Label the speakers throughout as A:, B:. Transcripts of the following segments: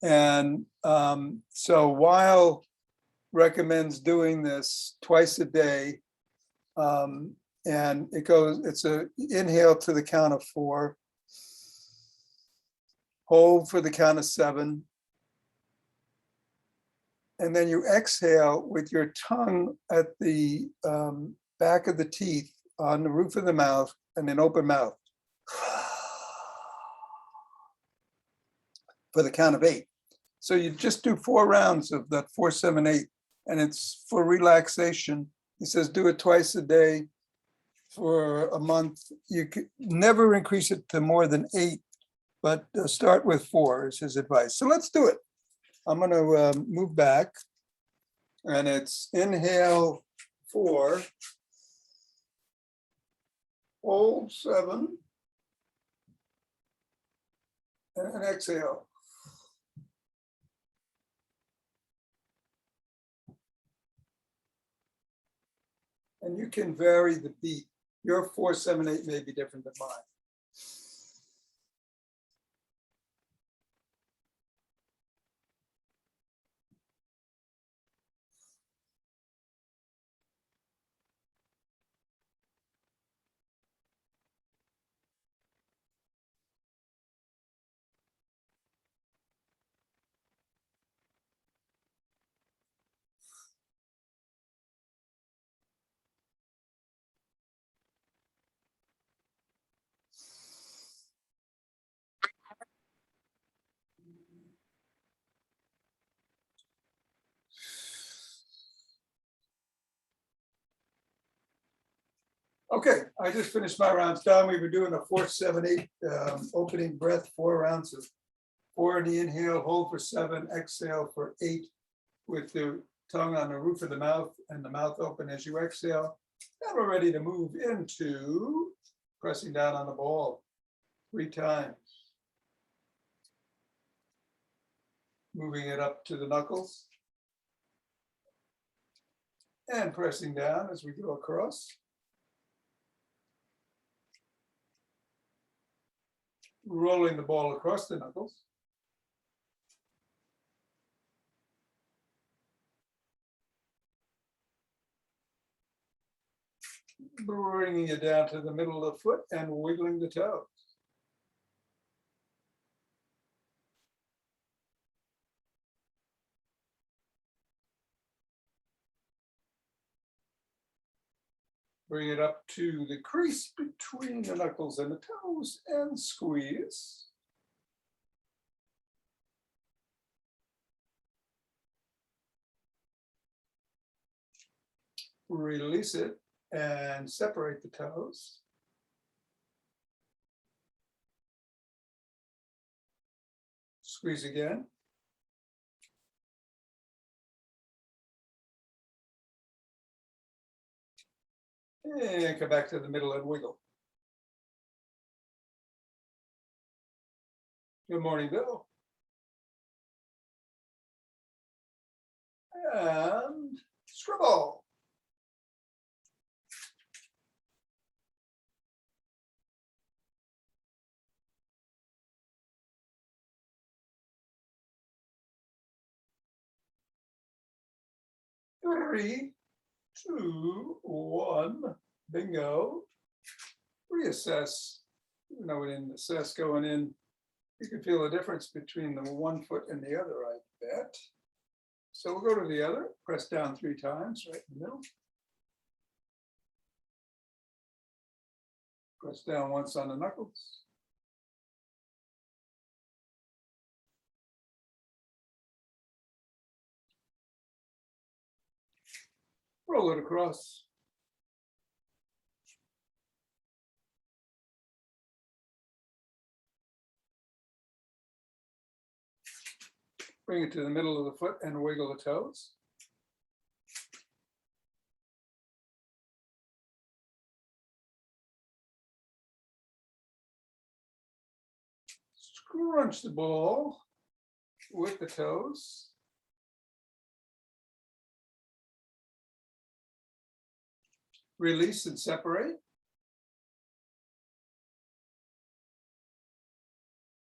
A: And so Weil recommends doing this twice a day. And it's a inhale to the count of 4, hold for the count of 7, and then you exhale with your tongue at the back of the teeth on the roof of the mouth and an open mouth for the count of 8. So you just do 4 rounds of that 4, 7, 8, and it's for relaxation. He says do it twice a day for a month. You could never increase it to more than 8, but start with 4 is his advice. So let's do it. I'm going to move back, and it's inhale 4, hold 7, and exhale. And you can vary the beat. Your 4, 7, 8 may be different than mine. Okay, I just finished my rounds down. We were doing a 4, 7, 8 opening breath, 4 rounds of 4 in the inhale, hold for 7, exhale for 8 with the tongue on the roof of the mouth and the mouth open as you exhale. Now we're ready to move into pressing down on the ball 3 times. Moving it up to the knuckles and pressing down as we go across. Rolling the ball across the knuckles. Bringing it down to the middle of the foot and wiggling the toes. Bring it up to the crease between the knuckles and the toes and squeeze. Release it and separate the toes. Squeeze again. And come back to the middle and wiggle. Good morning, Bill. And scribble. Three, 2, 1, bingo. Reassess. Even though we didn't assess going in, you can feel the difference between the one foot and the other, I bet. So we'll go to the other, press down 3 times, right in the middle. Press down once on the knuckles. Roll it across. Bring it to the middle of the foot and wiggle the toes. Scrunch the ball with the toes. Release and separate.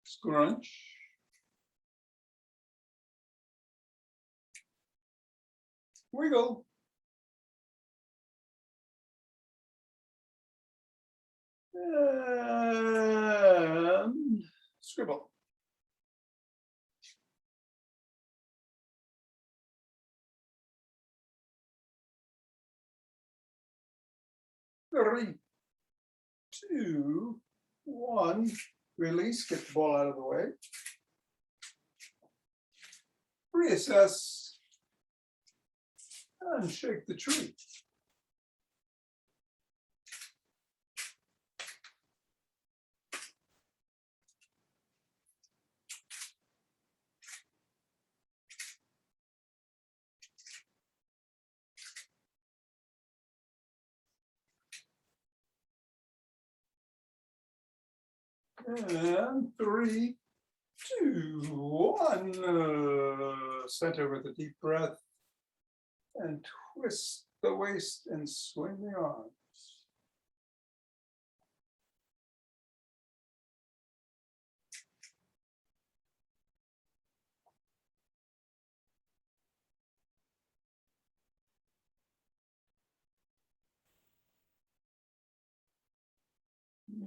A: Scrunch. Wiggle. And scribble. Three, two, one. Release, get the ball out of the way. Reassess and shake the tree. And three, two, one. Center with a deep breath and twist the waist and swing the arms.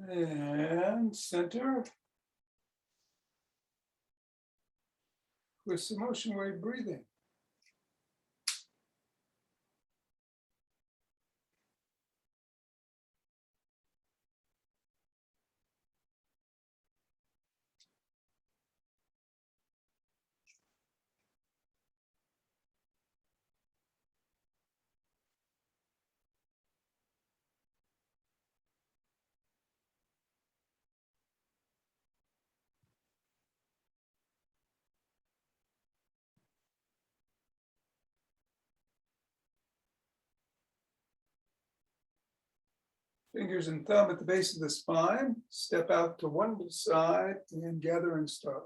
A: And center. With some motion wave breathing. Fingers and thumb at the base of the spine. Step out to one side and gathering star.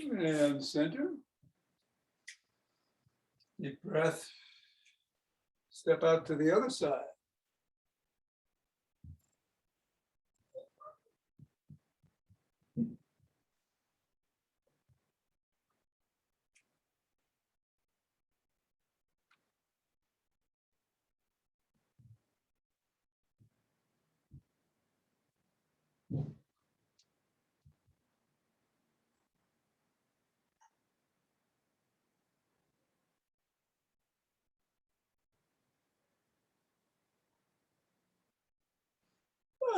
A: And center. Deep breath. Step out to the other side.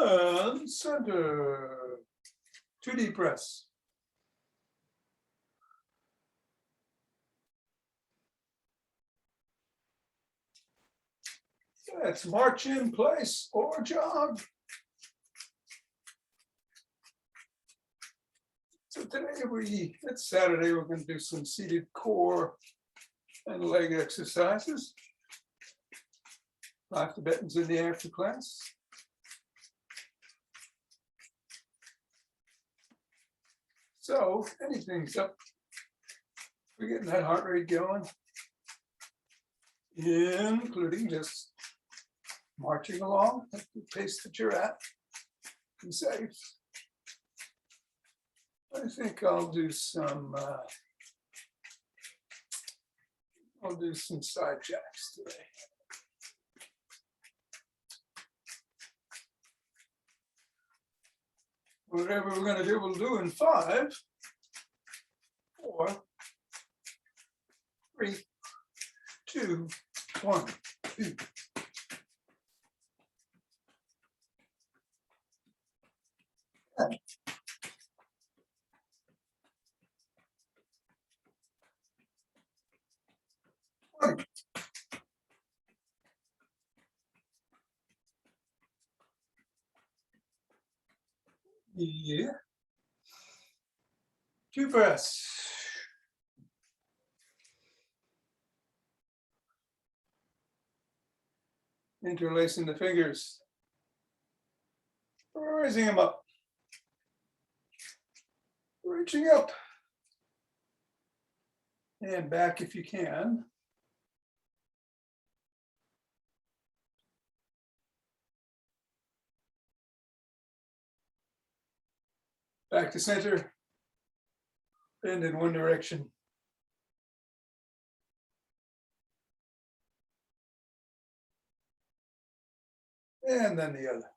A: And center. 2 deep breaths. Let's march in place or jog. So today it's Saturday, we're going to do some seated core and leg exercises. Five Tibetans in the after class. So anything's up. We're getting that heart rate going, including just marching along at the pace that you're at. Be safe. I think I'll do some side jacks today. Whatever we're going to do, we'll do in 5, 4, 3, 2, 1, 2. Yeah. 2 breaths. Interlacing the fingers. Raising them up. Reaching up. And back if you can. Back to center. Bend in one direction. And then the other.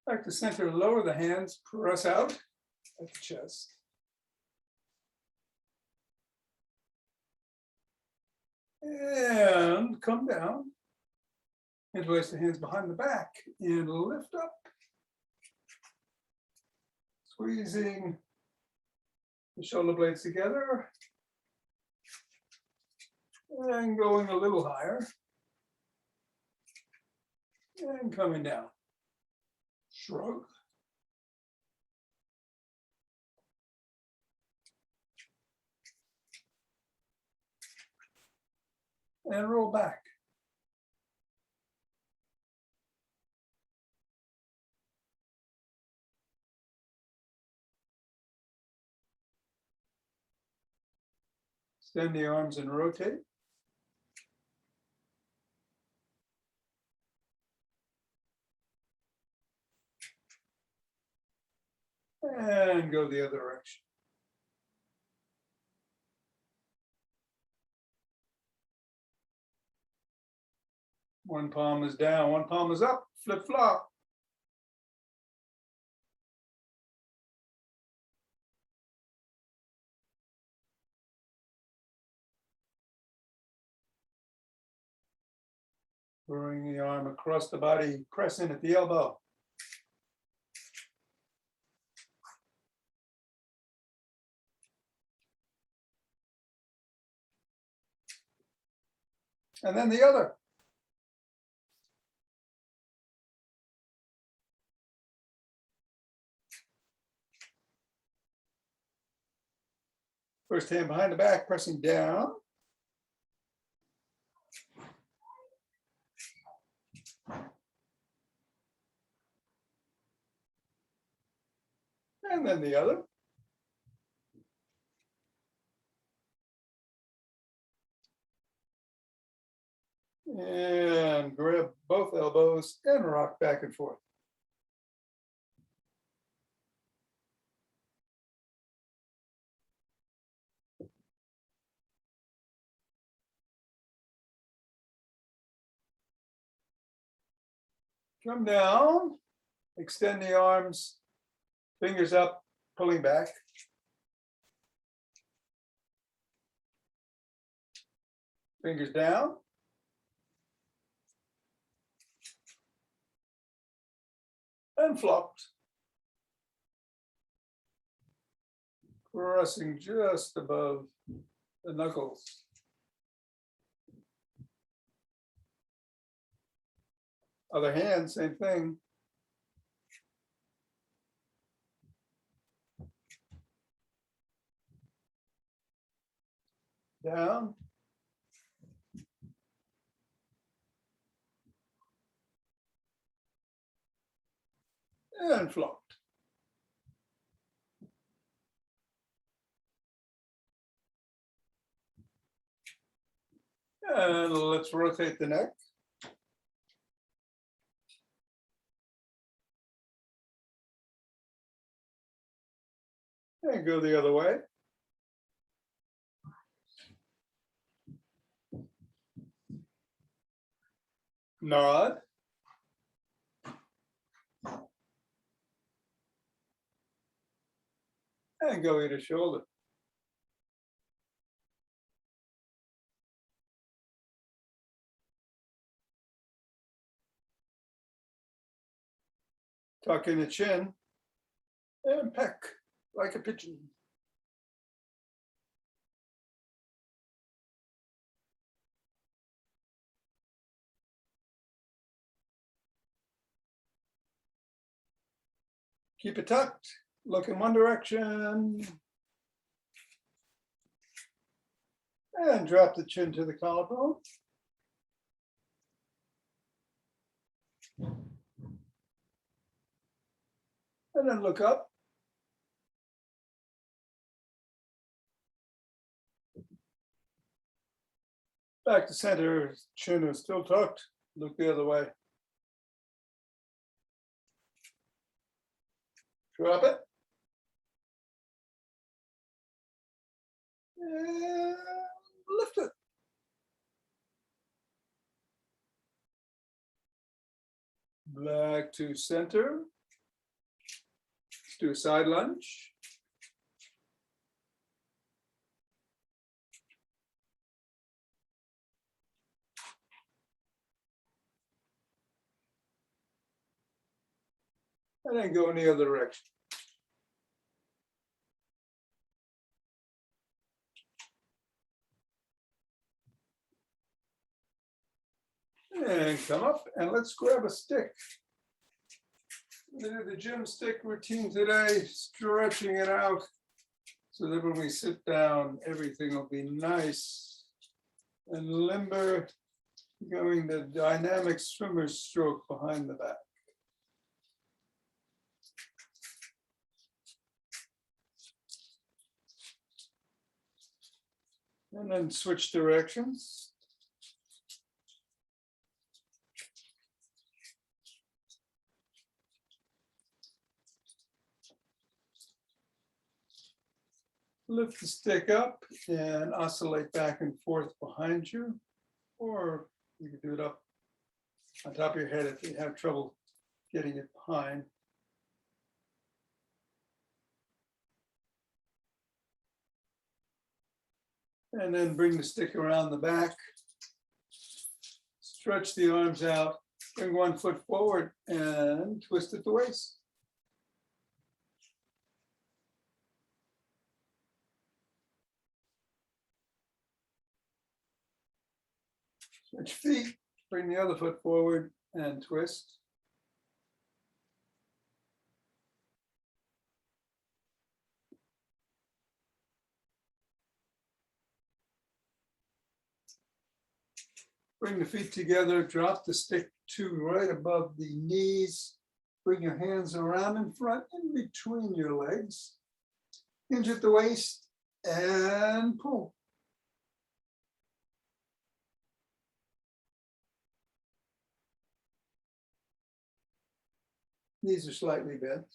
A: Back to center, lower the hands, press out at the chest. And come down. Interlace the hands behind the back and lift up. Squeezing the shoulder blades together. And going a little higher. And coming down. Shrug. And roll back. Extend the arms and rotate. And go the other direction. One palm is down, one palm is up, flip flop. Bring the arm across the body, press in at the elbow. And then the other. First hand behind the back, pressing down. And then the other. And grab both elbows and rock back and forth. Come down, extend the arms, fingers up, pulling back. Fingers down. And flopped. Pressing just above the knuckles. Other hand, same thing. Down. And flopped. And let's rotate the neck. And go the other way. Nod. And go either shoulder. Tuck in the chin and peck like a pigeon. Keep it tucked. Look in one direction. And drop the chin to the collarbone. And then look up. Back to center, chin is still tucked. Look the other way. Drop it. And lift it. Back to center. Let's do a side lunge. And then go in the other direction. And come up and let's grab a stick. We're gonna do the gym stick routine today, stretching it out so that when we sit down, everything will be nice and limber, going the dynamic swimmer's stroke behind the back. And then switch directions. Lift the stick up and oscillate back and forth behind you, or you can do it up on top of your head if you have trouble getting it behind. And then bring the stick around the back. Stretch the arms out, bring one foot forward and twist at the waist. Switch feet, bring the other foot forward and twist. Bring the feet together, drop the stick to right above the knees. Bring your hands around in front, in between your legs. Hinge at the waist and pull. Knees are slightly bent.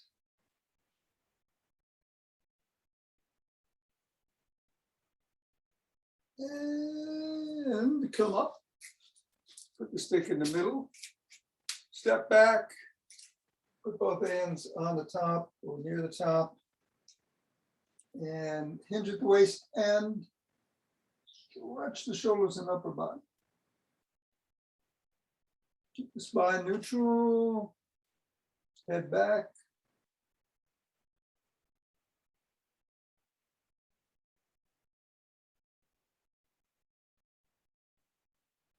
A: And come up. Put the stick in the middle. Step back. Put both hands on the top or near the top. And hinge at the waist and stretch the shoulders and upper body. Keep the spine neutral. Head back.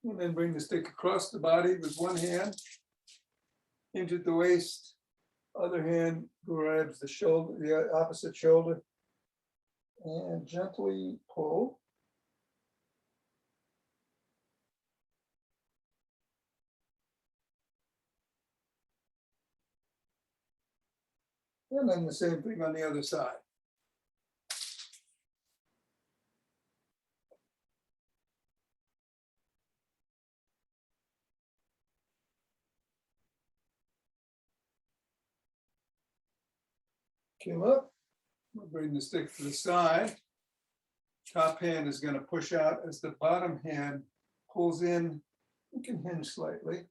A: And then bring the stick across the body with one hand. Hinge at the waist. Other hand grabs the shoulder, the opposite shoulder. And gently pull. And then the same thing on the other side. Come up. We'll bring the stick to the side. Top hand is going to push out as the bottom hand pulls in. You can hinge slightly.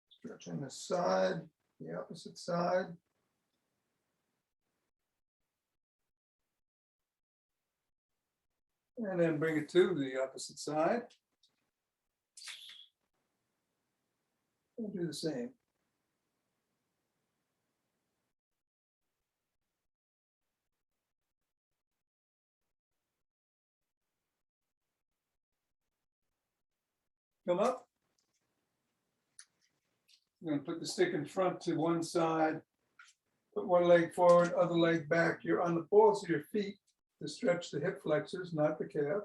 A: Stretching the side, the opposite side. And then bring it to the opposite side. And do the same. Come up. You're gonna put the stick in front to one side, put one leg forward, other leg back. You're on the balls of your feet to stretch the hip flexors, not the calf.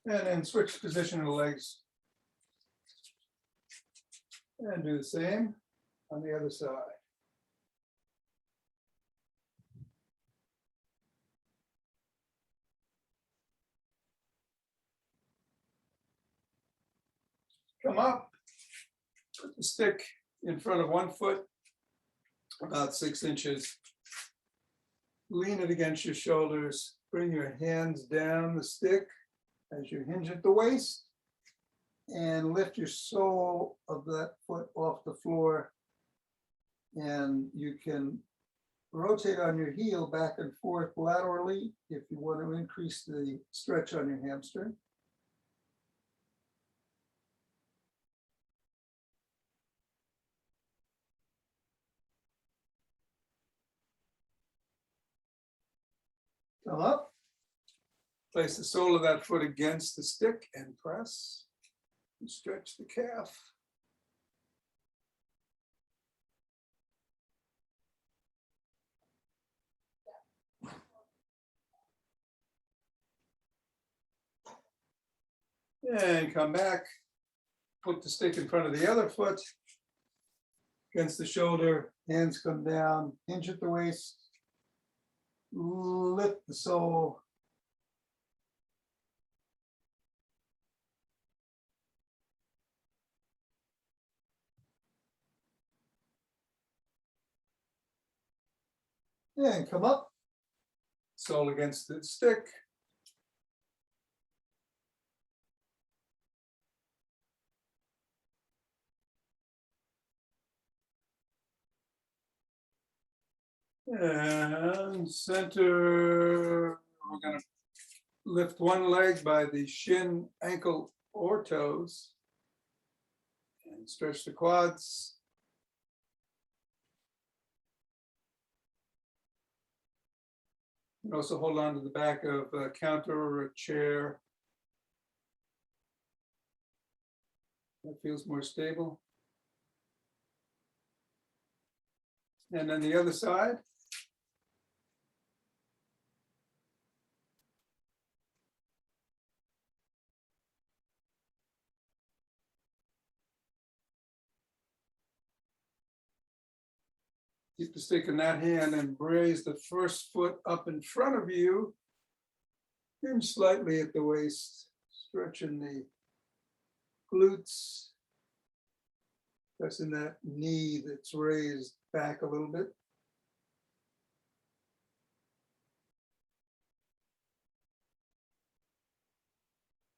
A: And then switch position of the legs. And do the same on the other side. Come up, put the stick in front of one foot, about 6 inches. Lean it against your shoulders. Bring your hands down the stick as you hinge at the waist. And lift your sole of that foot off the floor. And you can rotate on your heel back and forth laterally if you want to increase the stretch on your hamstring. Come up. Place the sole of that foot against the stick and press. And stretch the calf. And come back. Put the stick in front of the other foot. Against the shoulder, hands come down, hinge at the waist. Lift the sole. And come up. Sole against the stick. And center, we're going to lift one leg by the shin, ankle, or toes. And stretch the quads. And also hold on to the back of a counter or a chair. That feels more stable. And then the other side. Keep the stick in that hand and raise the first foot up in front of you. Hinge slightly at the waist, stretching the glutes. Pressing that knee that's raised back a little bit.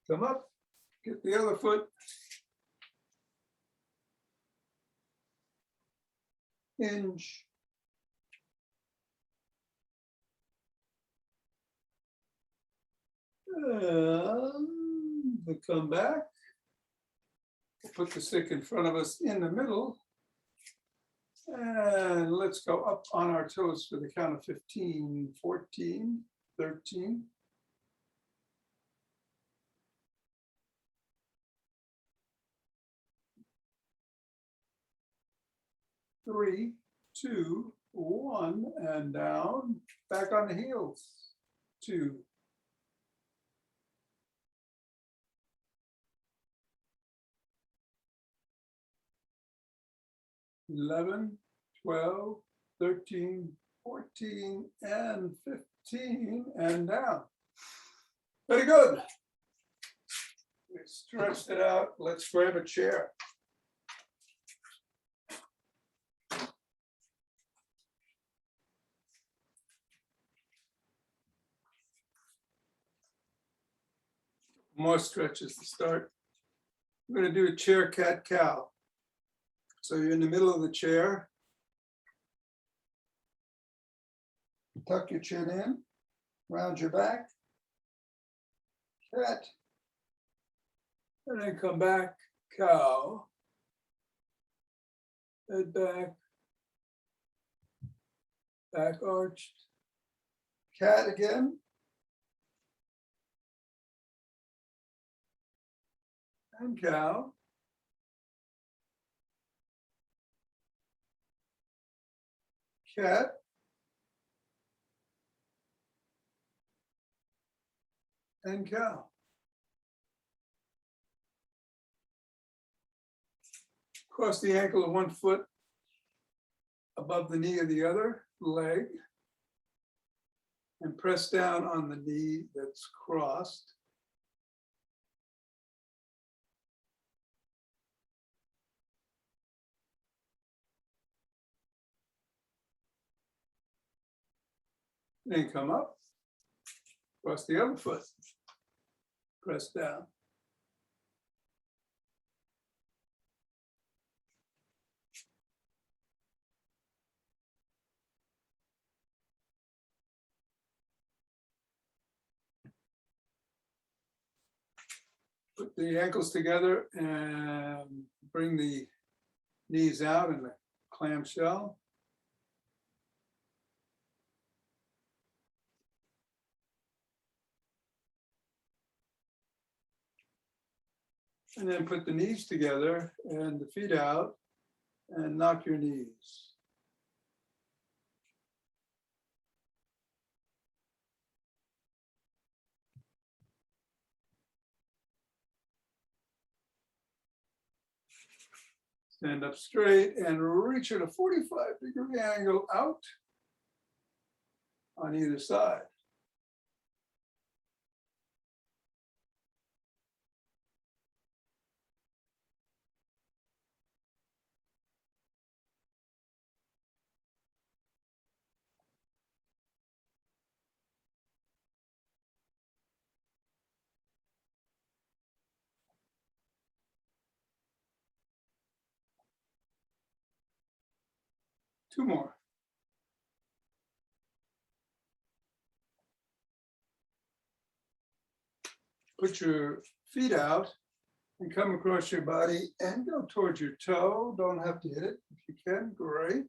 A: Come up, get the other foot. Hinge. And come back. Put the stick in front of us in the middle. And let's go up on our toes for the count of 15, 14, 13. 3, 2, 1, and down. Back on the heels. 2. 11, 12, 13, 14, and 15, and down. Very good. We stretched it out. Let's grab a chair. More stretches to start. We're going to do a chair, cat, cow. So you're in the middle of the chair. Tuck your chin in, round your back, cat, and then come back, cow, head back, back arched. Cat again. And cow. Cat. And cow. Cross the ankle of one foot above the knee of the other leg and press down on the knee that's crossed. Then come up, cross the other foot, press down. Put the ankles together and bring the knees out in the clamshell. And then put the knees together and the feet out and knock your knees. Stand up straight and reach at a 45-degree angle out on either side. Two more. Put your feet out and come across your body and go towards your toe. Don't have to hit it. If you can, great.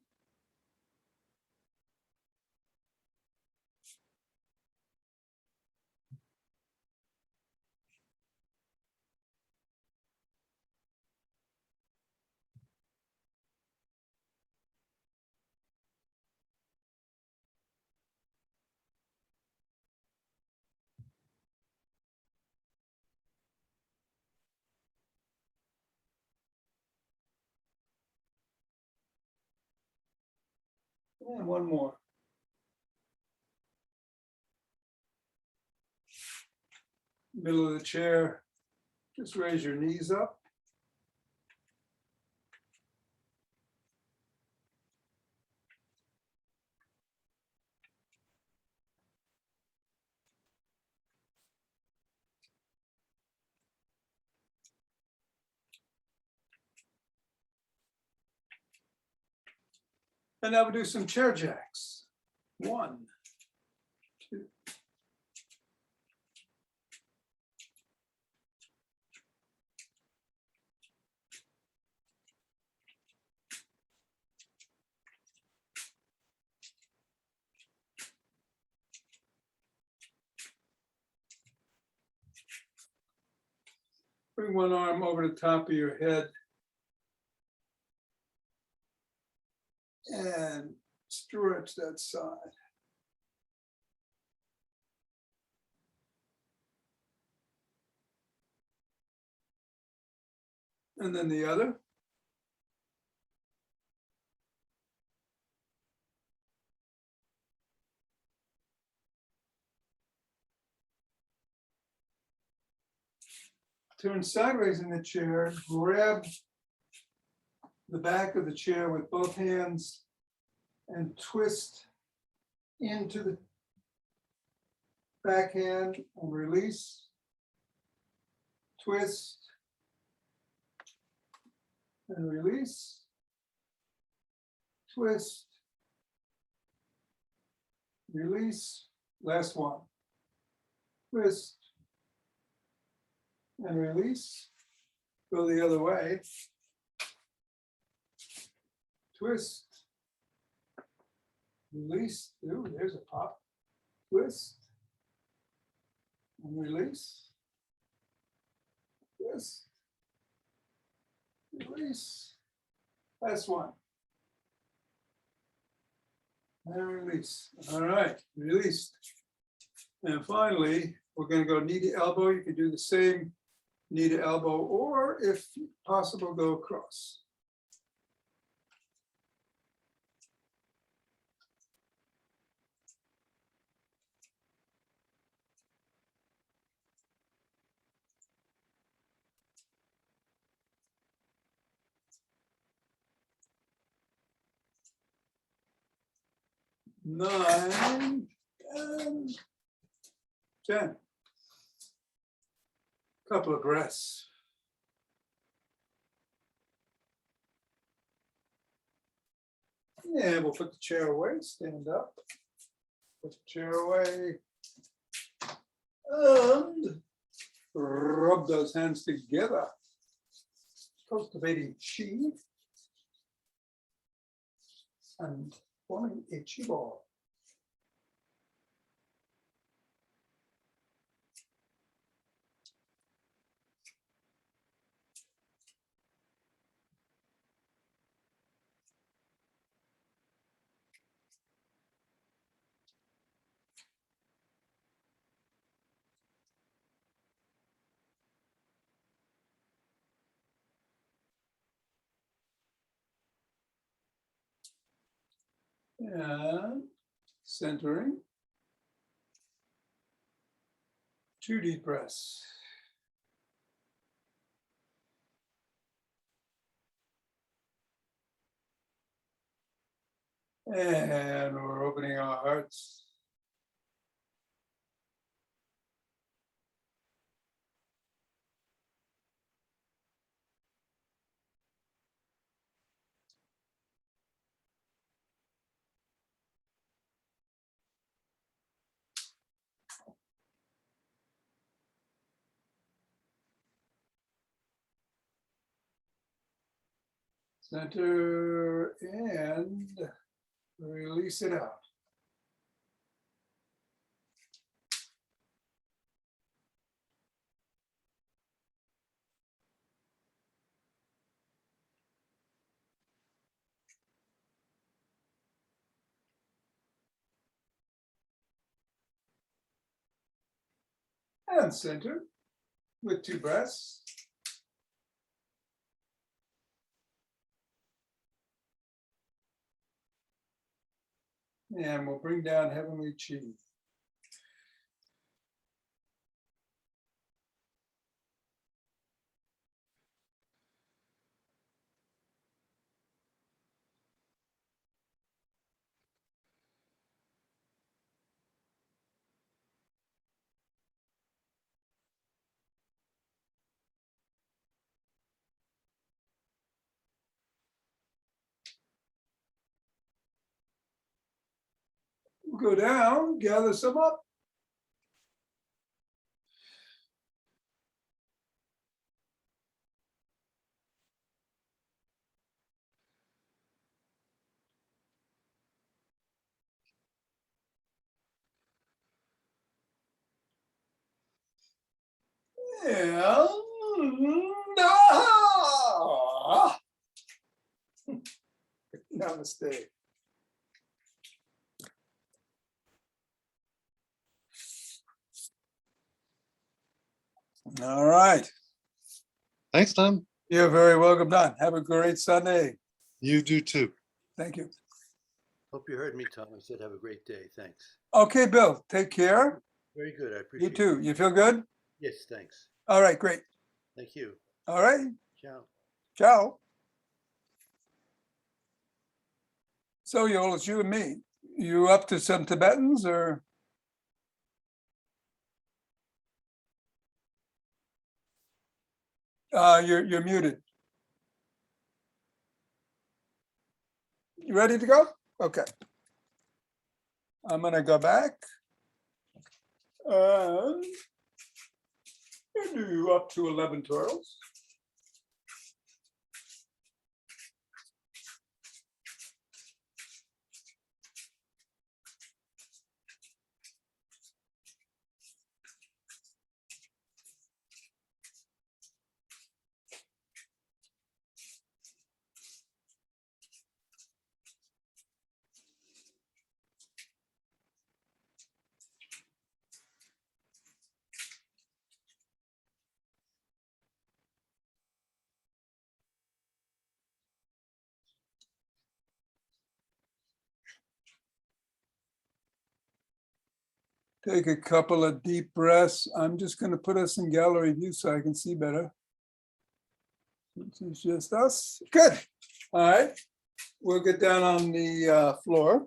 A: And one more. Middle of the chair, just raise your knees up. And now we'll do some chair jacks. 1, 2. Bring one arm over the top of your head and stretch that side. And then the other. Turn sideways in the chair, grab the back of the chair with both hands and twist into the backhand and release, twist and release, twist, release, last one, twist and release, go the other way, twist Release. Ooh, there's a pop. Twist. And release. Twist. Release. Last one. And release. All right, released. And finally, we're going to go knee to elbow. You can do the same knee to elbow, or if possible, go across. Nine and 10. Couple of breaths. Yeah, we'll put the chair away, stand up, put the chair away, and rub those hands together, cultivating chi and forming a chi ball. And centering. 2 deep breaths. And we're opening our hearts. Center and release it out. And center with 2 breaths. And we'll bring down heavenly chi. We'll go down, gather some up. And namaste. All right.
B: Thanks, Tom.
A: You're very welcome, Don. Have a great Sunday.
B: You do too.
A: Thank you.
C: Hope you heard me, Tom. I said have a great day. Thanks.
A: Okay, Bill, take care.
C: Very good. I appreciate
A: You too. You feel good?
C: Yes, thanks.
A: All right, great.
C: Thank you.
A: All right.
C: Ciao.
A: Ciao. So, Yoel, it's you and me. You up to some Tibetans or? You're muted. You ready to go? Okay. I'm gonna go back. And do up to 11 twirls. Take a couple of deep breaths. I'm just going to put us in gallery view so I can see better. This is just us. Good. All right. We'll get down on the floor.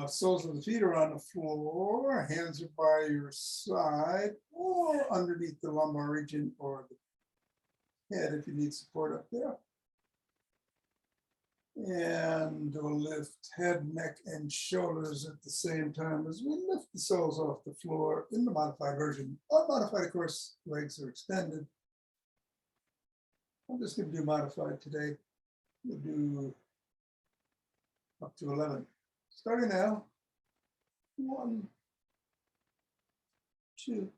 A: Soles of the feet are on the floor, hands are by your side or underneath the lumbar region or the head if you need support up there. And we'll lift head, neck, and shoulders at the same time as we lift the soles off the floor in the modified version. Unmodified, of course, legs are extended. I'm just going to do modified today. We'll do up to 11. Starting now. 1, 2.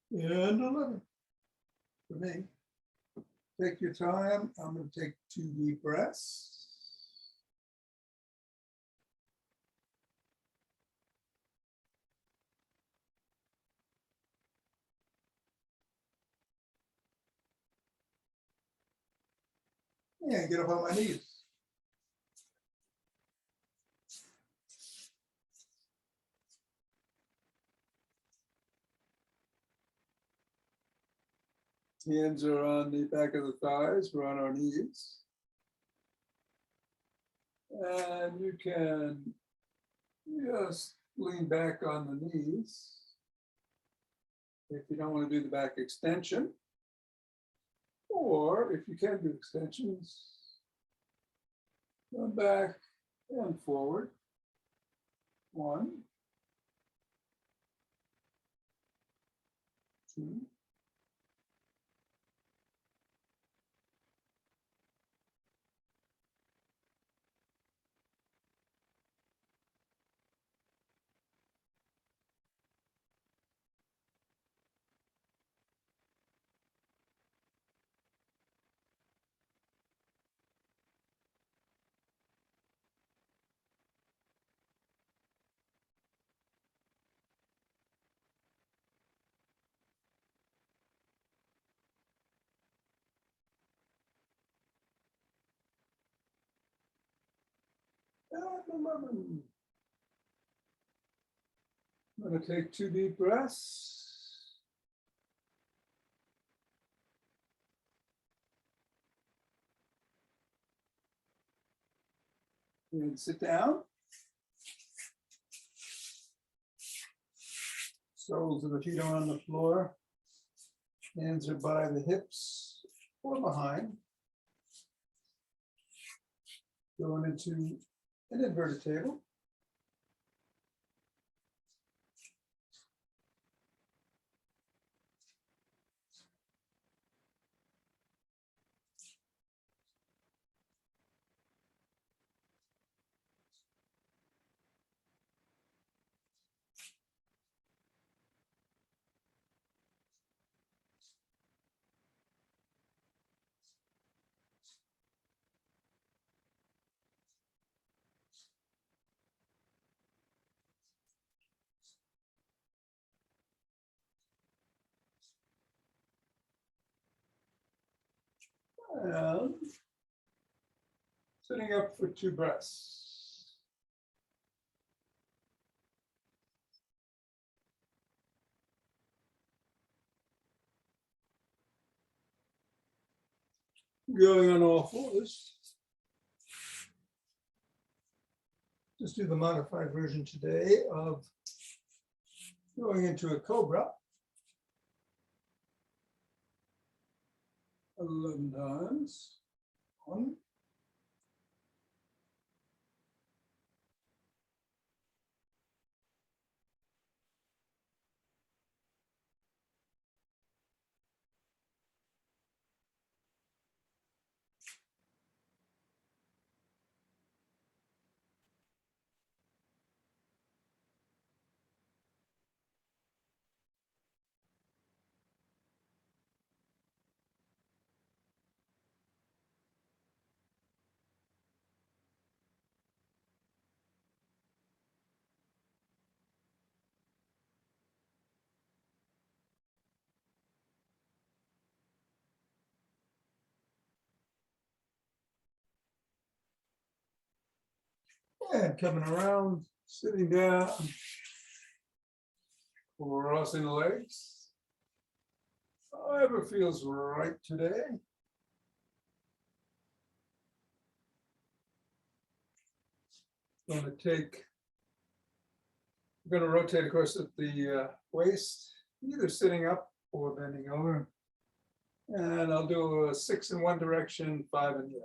A: And 11 for me. Take your time. I'm going to take 2 deep breaths. And get up on my knees. Hands are on the back of the thighs. We're on our knees. And you can just lean back on the knees. If you don't want to do the back extension, or if you can do extensions, come back and forward. 1, 2. And 11. I'm going to take 2 deep breaths. And sit down. Soles of the feet are on the floor. Hands are by the hips or behind. Going into an inverted table. And sitting up for 2 breaths. Going on all fours. Just do the modified version today of going into a cobra. 11 times. 1, And coming around, sitting down, crossing the legs. However feels right today. Going to take, we're going to rotate, of course, at the waist, either sitting up or bending over. And I'll do a 6 in one direction, 5 in the other.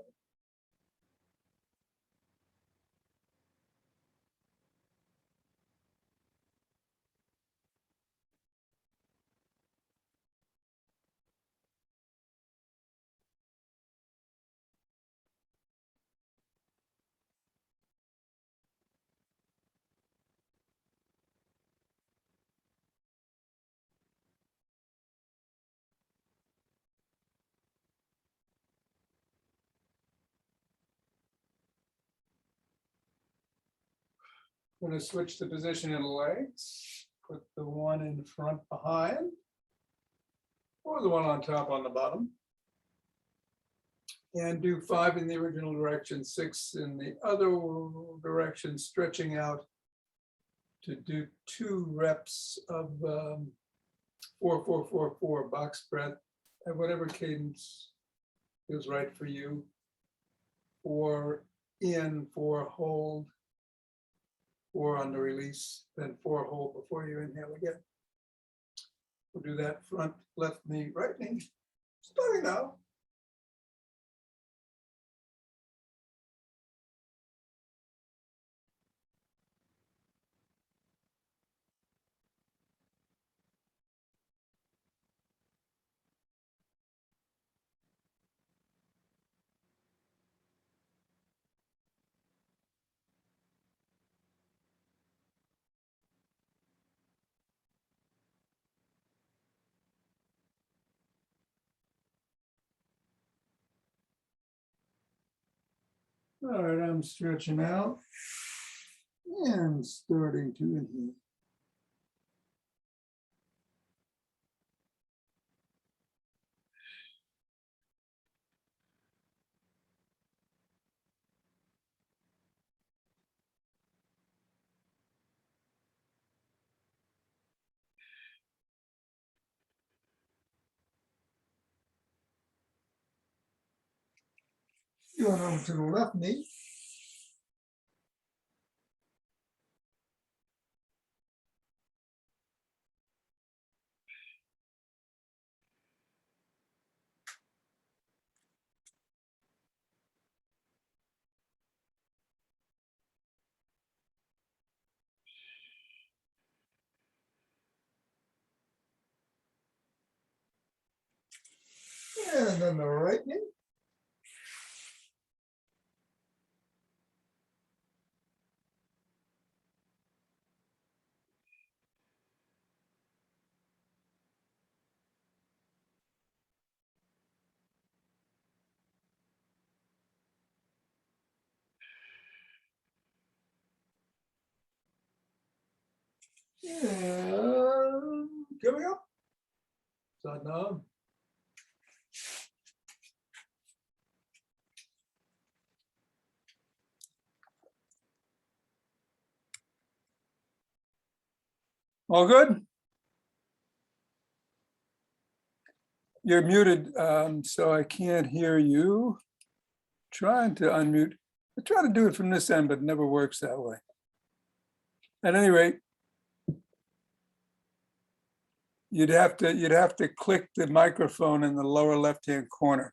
A: I'm going to switch the position of the legs, put the one in front behind, or the one on top on the bottom. And do 5 in the original direction, 6 in the other direction, stretching out to do 2 reps of 4, 4, 4, 4 box breath at whatever cadence feels right for you. 4 in, 4 hold, 4 on the release, then 4 hold before you inhale again. We'll do that front, left knee, right knee, starting now. All right, I'm stretching out and starting to inhale. Going over to the left knee. And then the right knee. And coming up. Side knob. All good? You're muted, so I can't hear you. Trying to unmute. I try to do it from this end, but it never works that way. At any rate, you'd have to click the microphone in the lower left-hand corner.